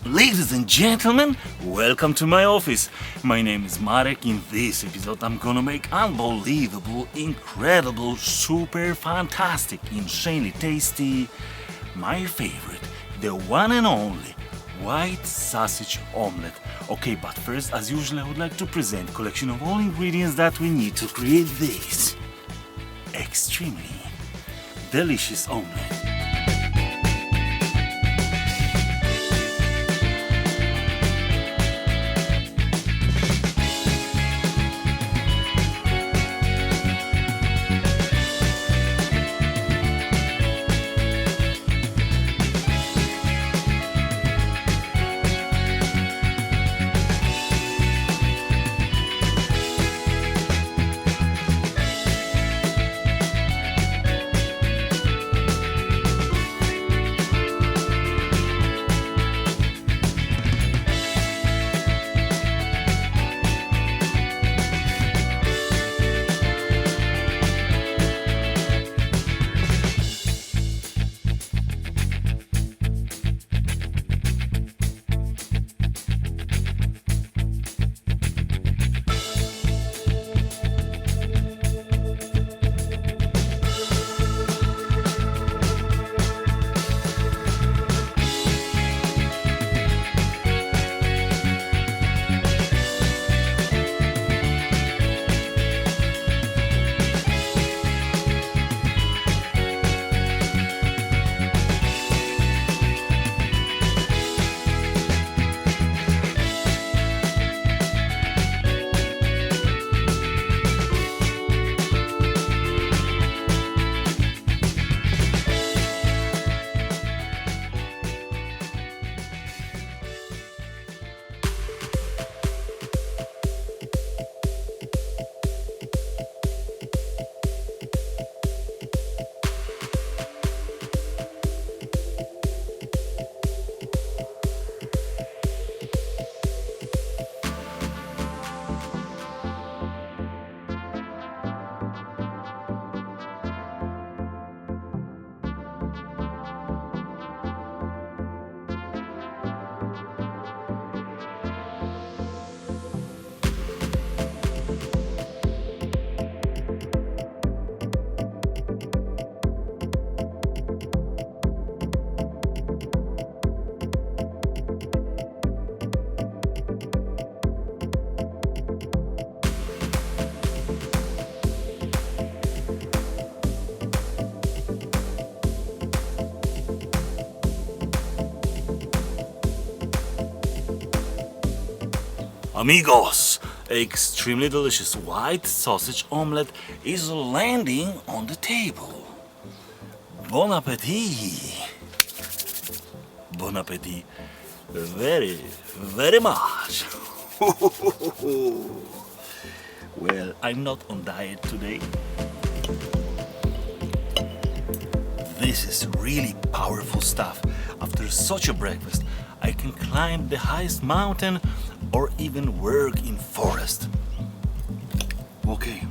Ladies and gentlemen, welcome to my office. My name is Marek. In this episode I'm gonna make unbelievable, incredible, super fantastic, insanely tasty, my favorite, the one and only white sausage omelette. Okay, but first, as usual, I would like to present a collection of all ingredients that we need to create this extremely delicious omelette. Amigos, extremely delicious white sausage omelette is landing on the table. Bon appetit! Bon appetit very, very much. Well, I'm not on diet today. This is really powerful stuff. After such a breakfast, I can climb the highest mountain or even work in forest. Okay,